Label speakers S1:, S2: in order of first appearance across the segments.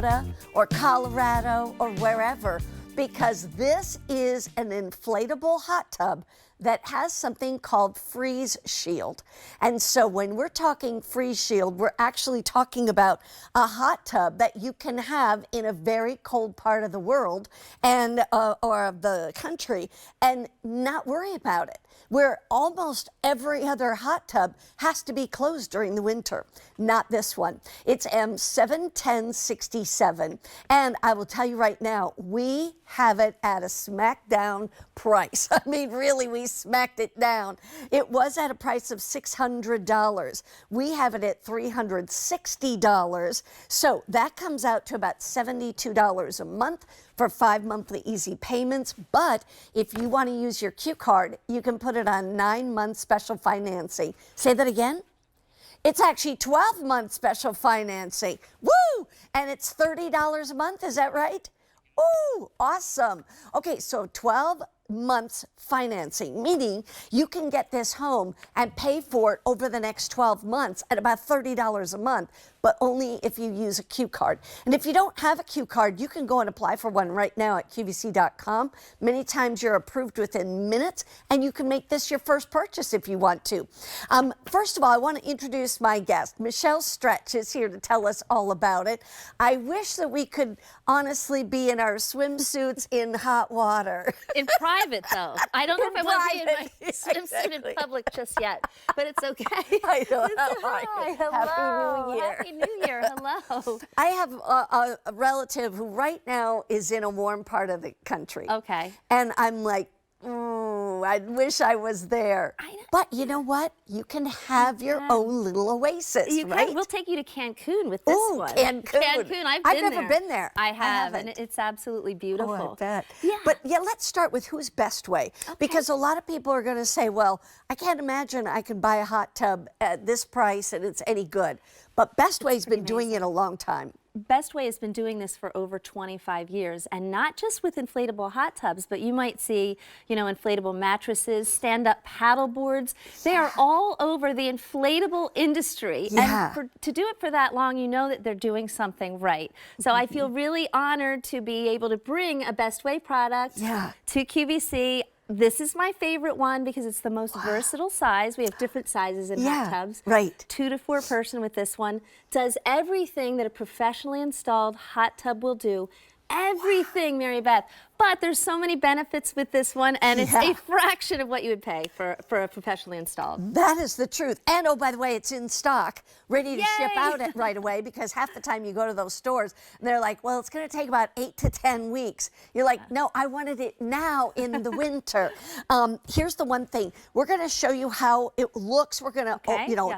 S1: Minnesota or Colorado or wherever, because this is an inflatable hot tub that has something called freeze shield. And so when we're talking freeze shield, we're actually talking about a hot tub that you can have in a very cold part of the world and or of the country and not worry about it, where almost every other hot tub has to be closed during the winter. Not this one. It's M71067. And I will tell you right now, we have it at a smackdown price. I mean, really, we smacked it down. It was at a price of $600. We have it at $360. So that comes out to about $72 a month for 5 monthly easy payments. But if you want to use your Q card, you can put it on 9-month special financing. Say that again. It's actually 12-month special financing. Woo! And it's $30 a month. Is that right? Ooh, awesome. Okay, so 12 months financing, meaning you can get this home and pay for it over the next 12 months at about $30 a month, but only if you use a Q card. And if you don't have a Q card, you can go and apply for one right now at QVC.com. Many times you're approved within minutes, and you can make this your first purchase if you want to. First of all, I want to introduce my guest. Michelle Stretch is here to tell us all about it. I wish that we could honestly be in our swimsuits in hot water.
S2: In private, though. I don't know if I want to be in my swimsuit in public just yet, but it's okay.
S1: I know.
S2: Hi. Hello.
S1: Happy New Year.
S2: Happy New Year. Hello.
S1: I have a relative who right now is in a warm part of the country.
S2: Okay.
S1: And I'm like, ooh, I wish I was there.
S2: I know.
S1: But you know what? You can have your own little oasis,
S2: You
S1: right?
S2: can. We'll take you to Cancun with this one.
S1: Cancun.
S2: Cancun. I've
S1: never been there.
S2: I have, and
S1: haven't.
S2: it's absolutely beautiful.
S1: Oh, I bet.
S2: Yeah.
S1: But yeah, let's start with who's Bestway.
S2: Okay.
S1: Because a lot of people are going to say, well, I can't imagine I can buy a hot tub at this price and it's any good. But Bestway's been doing it a long time.
S2: Bestway has been doing this for over 25 years, and not just with inflatable hot tubs, but you might see, you know, inflatable mattresses, stand-up paddle boards. They are all over the inflatable industry.
S1: Yeah.
S2: And to do it for that long, you know that they're doing something right. So I feel really honored to be able to bring a Bestway product to QVC. This is my favorite one because it's the most versatile size. We have different sizes in hot tubs.
S1: Right.
S2: 2 to 4 person with this one. Does everything that a professionally installed hot tub will do. Everything, Mary Beth. But there's so many benefits with this one, and it's a fraction of what you would pay for a professionally installed.
S1: That is the truth. And oh, by the way, it's in stock, ready to ship out it right away, because half the time you go to those stores and they're like, well, it's going to take about 8 to 10 weeks. You're like, no, I wanted it now in the winter. Here's the one thing. We're going to show you how it looks. We're going to,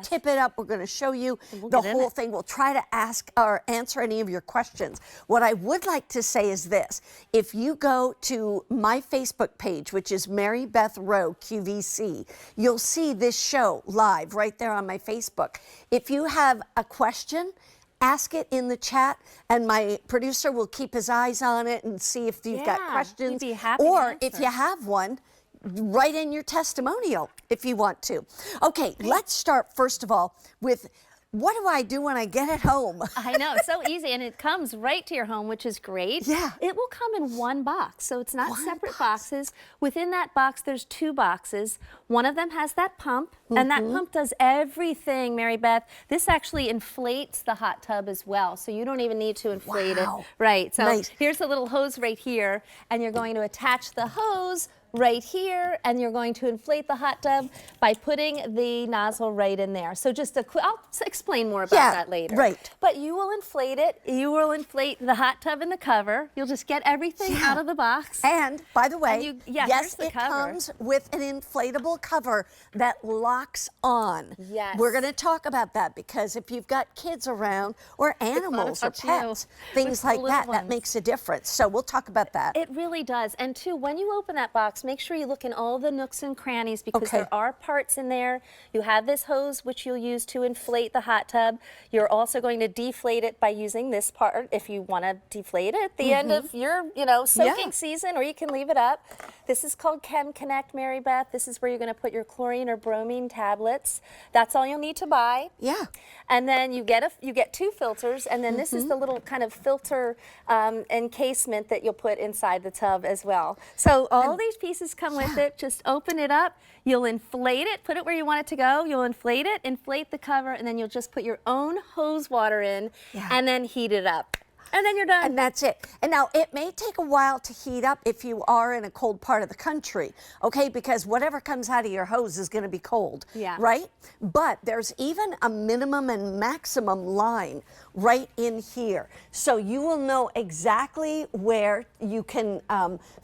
S1: tip it up. We're going to show you the whole thing. We'll try to ask or answer any of your questions. What I would like to say is this. If you go to my Facebook page, which is Mary Beth Rowe QVC, you'll see this show live right there on my Facebook. If you have a question, ask it in the chat, and my producer will keep his eyes on it and see if you've got questions.
S2: We'd be happy
S1: or
S2: to
S1: if you have one, write in your testimonial if you want to. Okay, let's start first of all with, what do I do when I get it home?
S2: I know, it's so easy, and it comes right to your home, which is great.
S1: Yeah.
S2: It will come in one box, so it's not separate boxes. Within that box, there's 2 boxes. One of them has that pump, and that pump does everything, Mary Beth. This actually inflates the hot tub as well, so you don't even need to inflate it. Right, so here's the little hose right here, and you're going to attach the hose right here, and you're going to inflate the hot tub by putting the nozzle right in there. So just I'll explain more about that later.
S1: Right.
S2: But you will inflate it. You will inflate the hot tub and the cover. You'll just get everything out of the box.
S1: And by the way, yes,
S2: it
S1: comes with an inflatable cover that locks on.
S2: Yes.
S1: We're going to talk about that, because if you've got kids around or animals or pets, things like that, that makes a difference. So we'll talk about that.
S2: It really does. And 2, when you open that box, box, make sure you look in all the nooks and crannies because
S1: Okay.
S2: there are parts in there. You have this hose which you'll use to inflate the hot tub. You're also going to deflate it by using this part if you want to deflate it at the end of your, soaking season, or you can leave it up. This is called Chem Connect, Mary Beth. This is where you're going to put your chlorine or bromine tablets. That's all you'll need to buy.
S1: Yeah.
S2: And then you get 2 filters, and then this is the little kind of filter encasement that you'll put inside the tub as well. So all these pieces come with it. Just open it up. You'll inflate it, put it where you want it to go. You'll inflate it, inflate the cover, and then you'll just put your own hose water in and then heat it up. And then you're done.
S1: And that's it. And now it may take a while to heat up if you are in a cold part of the country, okay? Because whatever comes out of your hose is going to be cold, right? But there's even a minimum and maximum line right in here. So you will know exactly where you can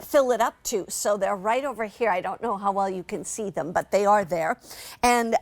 S1: fill it up to. So they're right over here. I don't know how well you can see them, but they are there. And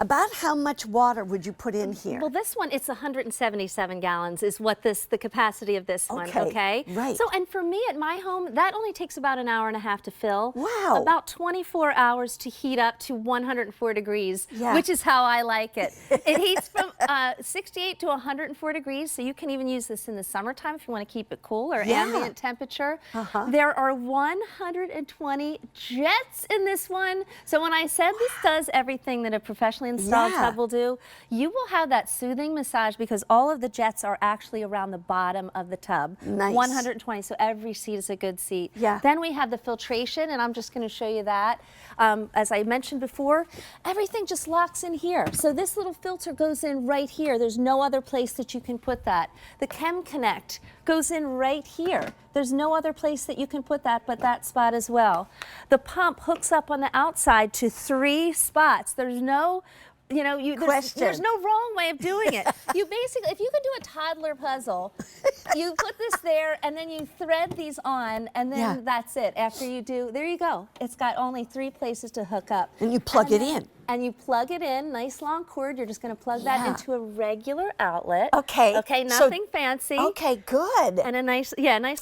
S1: about how much water would you put in here?
S2: Well, this one, it's 177 gallons is what the capacity of this one, okay?
S1: Right.
S2: So, and for me at my home, that only takes about an hour and a half to fill.
S1: Wow.
S2: About 24 hours to heat up to 104 degrees, which is how I like it. It heats from 68 to 104 degrees, so you can even use this in the summertime if you want to keep it cool or ambient temperature. There are 120 jets in this one. So when I said this does everything that a professionally installed tub will do, you will have that soothing massage because all of the jets are actually around the bottom of the tub.
S1: Nice.
S2: 120, so every seat is a good seat.
S1: Yeah.
S2: Then we have the filtration, and I'm just going to show you that. As I mentioned before, everything just locks in here. So this little filter goes in right here. There's no other place that you can put that. The Chem Connect goes in right here. There's no other place that you can put that but that spot as well. The pump hooks up on the outside to 3 spots. There's no there's no wrong way of doing it. You basically, if you could do a toddler puzzle, you put this there and then you thread these on and then that's it. After you do, there you go. It's got only 3 places to hook up.
S1: And you plug it in.
S2: And you plug it in, nice long cord. You're just going to plug that into a regular outlet.
S1: Okay.
S2: Okay, nothing fancy.
S1: Okay, good.
S2: And a nice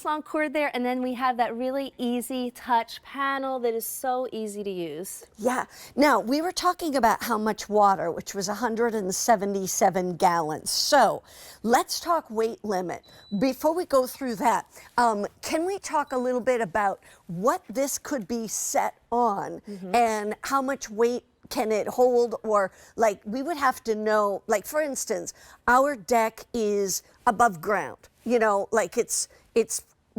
S2: long cord there. And then we have that really easy touch panel that is so easy to use.
S1: Yeah. Now, we were talking about how much water, which was 177 gallons. So let's talk weight limit. Before we go through that, can we talk a little bit about what this could be set on and how much weight can it hold? Or like we would have to know, like for instance, our deck is above ground, like it's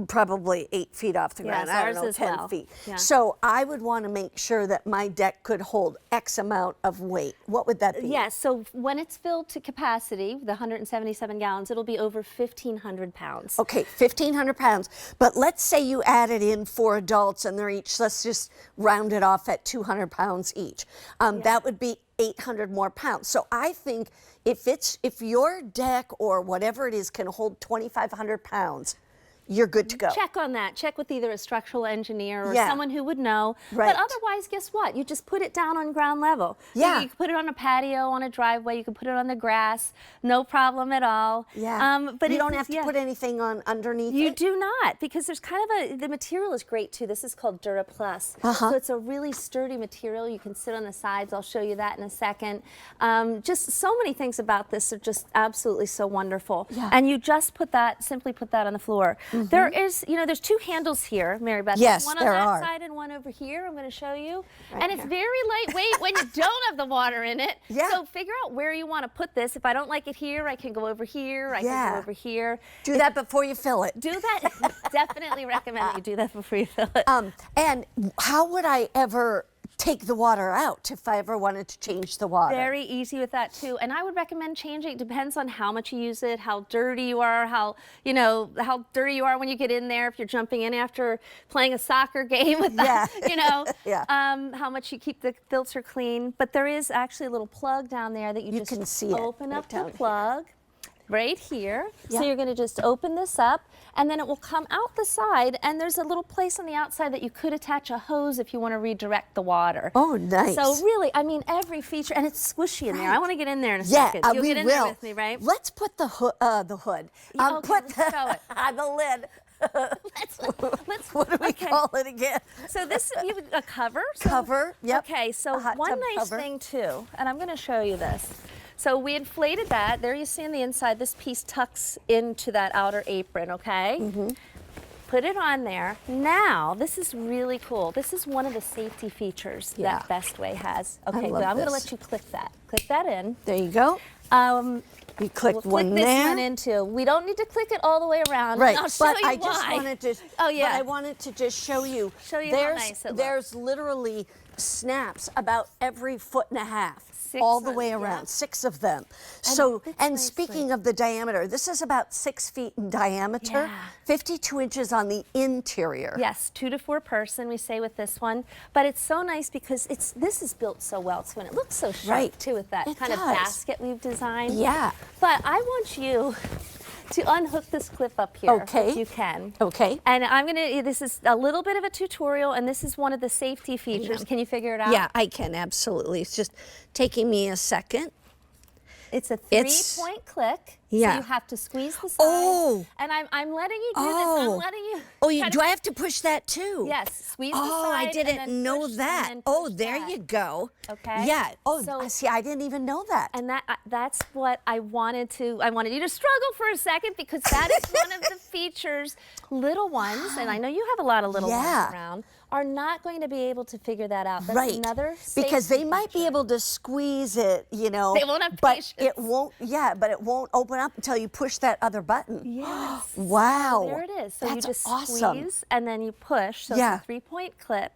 S1: probably 8 feet off the ground. I don't know, 10 feet. Yeah. So I would want to make sure that my deck could hold X amount of weight. What would that be?
S2: Yes, so when it's filled to capacity, the 177 gallons, it'll be over 1,500 pounds.
S1: Okay, 1,500 pounds. But let's say you added in 4 adults and they're each, let's just round it off at 200 pounds each. That would be 800 more pounds. So I think if your deck or whatever it is can hold 2,500 pounds, you're good to go.
S2: Check on that. Check with either a structural engineer or someone who would know.
S1: Right.
S2: But otherwise, guess what? You just put it down on ground level.
S1: Yeah.
S2: You can put it on a patio, on a driveway. You can put it on the grass. No problem at all.
S1: Yeah.
S2: But
S1: you don't have to put anything on underneath
S2: You
S1: it?
S2: do not, because there's kind of the material is great too. This is called DuraPlus. So it's a really sturdy material. You can sit on the sides. I'll show you that in a second. Just so many things about this are just absolutely so wonderful.
S1: Yeah.
S2: And you just simply put that on the floor. There is, there's 2 handles here, Mary Beth.
S1: Yes,
S2: one on that side and one over here. I'm going to show you. And it's very lightweight when you don't have the water in it.
S1: Yeah.
S2: So figure out where you want to put this. If I don't like it here, I can go over here. I can go over here.
S1: Do that before you fill it.
S2: Do that. Definitely recommend that you do that before you fill it.
S1: And how would I ever take the water out if I ever wanted to change the water?
S2: Very easy with that too. And I would recommend changing. It depends on how much you use it, how dirty you are, how dirty you are when you get in there, if you're jumping in after playing a soccer game with how much you keep the filter clean. But there is actually a little plug down there that you just
S1: can see
S2: open
S1: right
S2: up
S1: down
S2: the plug. Right here.
S1: Yeah.
S2: So you're going to just open this up and then it will come out the side, and there's a little place on the outside that you could attach a hose if you want to redirect the water.
S1: Oh, nice.
S2: So really, I mean, every feature, and it's squishy in there. I want to get in there in a second. You'll
S1: we
S2: get in
S1: will.
S2: there with me, right?
S1: Let's put the hood.
S2: Okay,
S1: Put
S2: let's show it.
S1: the lid.
S2: let's
S1: What do we call it again?
S2: So this is a cover. So,
S1: Cover, yep.
S2: Okay, so
S1: A hot
S2: one
S1: tub
S2: nice
S1: cover.
S2: thing too, and I'm going to show you this. So we inflated that. There you see on the inside, this piece tucks into that outer apron, okay?
S1: Mm-hmm.
S2: Put it on there. Now, this is really cool. This is one of the safety features that Bestway has. Okay,
S1: love
S2: I'm going to
S1: this.
S2: let you click that. Click that in.
S1: There you go. You clicked
S2: We'll
S1: one
S2: click this
S1: there.
S2: one in too. We don't need to click it all the way around.
S1: Right,
S2: I'll show
S1: but
S2: you
S1: I just
S2: why.
S1: wanted to.
S2: Oh yeah.
S1: But I wanted to just show you.
S2: Show you how nice it looks.
S1: There's literally snaps about every 1.5 feet.
S2: 6
S1: all the
S2: on-
S1: way
S2: yeah.
S1: around, 6 of them. So,
S2: fits
S1: and
S2: nicely.
S1: speaking of the diameter, this is about 6 feet in diameter,
S2: Yeah.
S1: 52 inches on the interior.
S2: Yes, 2 to 4 person we say with this one, but it's so nice because this is built so well too, and it looks so sharp
S1: Right.
S2: too with that
S1: It
S2: kind of
S1: does.
S2: basket we've designed.
S1: Yeah.
S2: But I want you to unhook this clip up here,
S1: Okay.
S2: if you can.
S1: Okay.
S2: And I'm gonna. This is a little bit of a tutorial, and this is one of the safety features. Can you figure it out?
S1: Yeah, I can, absolutely. It's just taking me a second.
S2: It's a
S1: It's-
S2: 3-point click.
S1: Yeah.
S2: So you have to squeeze the sides.
S1: Oh.
S2: And I'm letting you do this.
S1: Oh.
S2: I'm letting you.
S1: Oh, you,
S2: try
S1: do
S2: to-
S1: I have to push that too?
S2: Yes. Squeeze the
S1: Oh,
S2: side.
S1: I
S2: and
S1: didn't
S2: then
S1: know
S2: push, and
S1: that.
S2: then
S1: Oh,
S2: push
S1: there
S2: back.
S1: you go.
S2: Okay.
S1: Yeah. Oh,
S2: So-
S1: see, I didn't even know that.
S2: And that's what I wanted you to struggle for a second because that is one of the features. Little ones, and I know you have a lot of little
S1: Yeah.
S2: ones around, are not going to be able to figure that out. That's
S1: Right.
S2: another
S1: Because
S2: safety
S1: they might be
S2: feature.
S1: able to squeeze it, you know.
S2: They won't have
S1: but
S2: patience.
S1: it won't. Yeah, but it won't open up until you push that other button.
S2: Yes.
S1: Wow.
S2: There it is. So
S1: That's
S2: you just
S1: awesome.
S2: squeeze and then you push. So
S1: Yeah.
S2: it's a 3-point clip.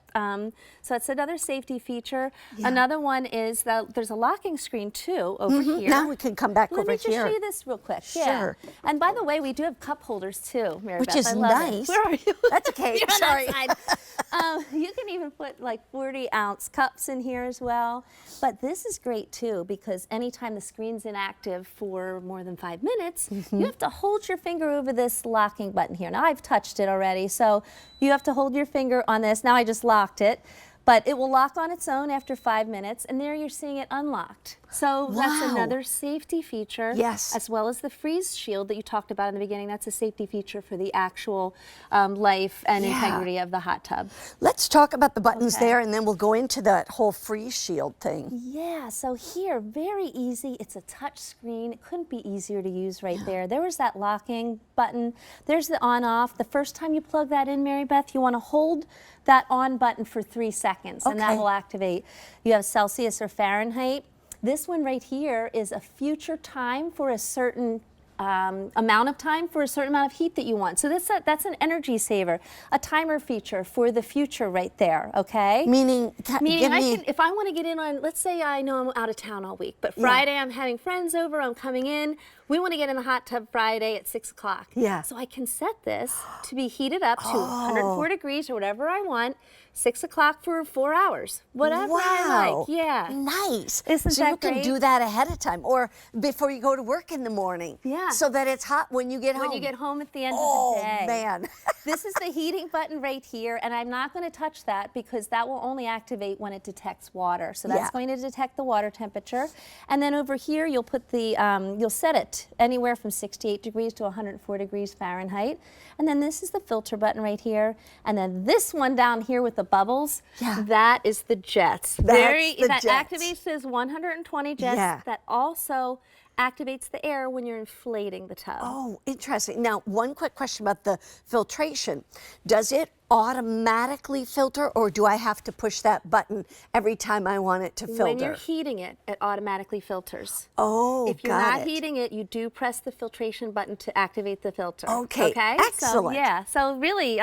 S2: So it's another safety feature. Another one is that there's a locking screen too over here.
S1: Now we can come back
S2: Let
S1: over
S2: me just
S1: here.
S2: show you this real quick.
S1: Sure.
S2: Yeah. And by the way, we do have cup holders too, Mary
S1: Which
S2: Beth.
S1: is
S2: I love it.
S1: nice.
S2: Where are you?
S1: That's okay.
S2: You're on
S1: Sorry.
S2: that side. You can even put like 40-ounce cups in here as well. But this is great too because anytime the screen's inactive for more than 5 minutes, you have to hold your finger over this locking button here. Now I've touched it already, so you have to hold your finger on this. Now I just locked it. But it will lock on its own after 5 minutes, and there you're seeing it unlocked. So that's
S1: Wow.
S2: another safety feature.
S1: Yes.
S2: As well as the freeze shield that you talked about in the beginning. That's a safety feature for the actual life and
S1: Yeah.
S2: integrity of the hot tub.
S1: Let's talk about the buttons
S2: Okay.
S1: there, and then we'll go into that whole freeze shield thing.
S2: Yeah, so here, very easy. It's a touch screen. It couldn't be easier to use right there. There was that locking button. There's the on-off. The first time you plug that in, Mary Beth, you want to hold that on button for 3 seconds, and that
S1: Okay.
S2: will activate. You have Celsius or Fahrenheit. This one right here is a future time for a certain amount of time for a certain amount of heat that you want. So that's an energy saver, a timer feature for the future right there, okay?
S1: Meaning,
S2: Meaning if I want to get in on, let's say I know I'm out of town all week, but Friday I'm having friends over, I'm coming in, we want to get in the hot tub Friday at 6 o'clock.
S1: Yeah.
S2: So I can set this to be heated up to 104 degrees or whatever I want, 6 o'clock for 4 hours, whatever I
S1: wow.
S2: like. Yeah.
S1: Nice.
S2: Isn't
S1: so
S2: that
S1: you can
S2: great?
S1: do that ahead of time or before you go to work in the morning.
S2: Yeah.
S1: So that it's hot when you get home.
S2: When you get home at the end
S1: Oh,
S2: of the day.
S1: man.
S2: This is the heating button right here, and I'm not going to touch that because that will only activate when it detects water. So that's
S1: Yeah.
S2: going to detect the water temperature. And then over here, you'll put the, you'll set it anywhere from 68 degrees to 104 degrees Fahrenheit. And then this is the filter button right here. And then this one down here with the bubbles,
S1: Yeah.
S2: that is the jets.
S1: That's the
S2: that
S1: jets.
S2: activates those 120 jets.
S1: Yeah.
S2: That also activates the air when you're inflating the tub.
S1: Oh, interesting. Now, one quick question about the filtration. Does it automatically filter or do I have to push that button every time I want it to filter?
S2: When you're heating it, it automatically filters.
S1: Oh,
S2: If you're
S1: got
S2: not
S1: it.
S2: heating it, you do press the filtration button to activate the filter.
S1: Okay,
S2: Okay.
S1: excellent.
S2: So, yeah. So really,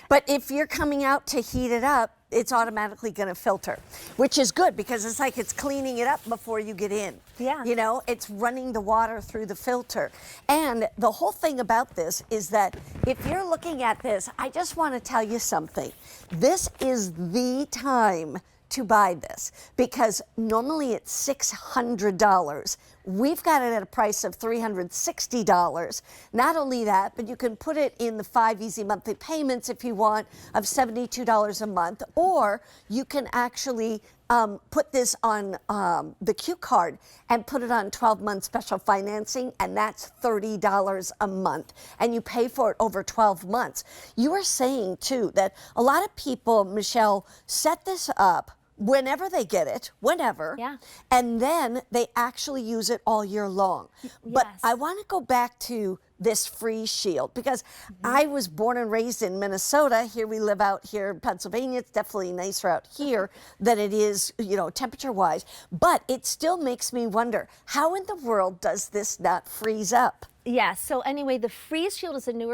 S1: But if you're coming out to heat it up, it's automatically going to filter, which is good because it's like it's cleaning it up before you get in.
S2: Yeah.
S1: You know, it's running the water through the filter. And the whole thing about this is that if you're looking at this, I just want to tell you something. This is the time to buy this because normally it's $600. We've got it at a price of $360. Not only that, but you can put it in the 5 easy monthly payments if you want of $72 a month, or you can actually put this on the Q card and put it on 12-month special financing, and that's $30 a month, and you pay for it over 12 months. You were saying too that a lot of people, Michelle, set this up whenever they get it, whenever,
S2: Yeah.
S1: and then they actually use it all year long. But
S2: Yes.
S1: I want to go back to this free shield because I was born and raised in Minnesota. Here we live out here in Pennsylvania. It's definitely nicer out here than it is, you know, temperature-wise. But it still makes me wonder, how in the world does this not freeze up?
S2: Yeah, so anyway, the freeze shield is a newer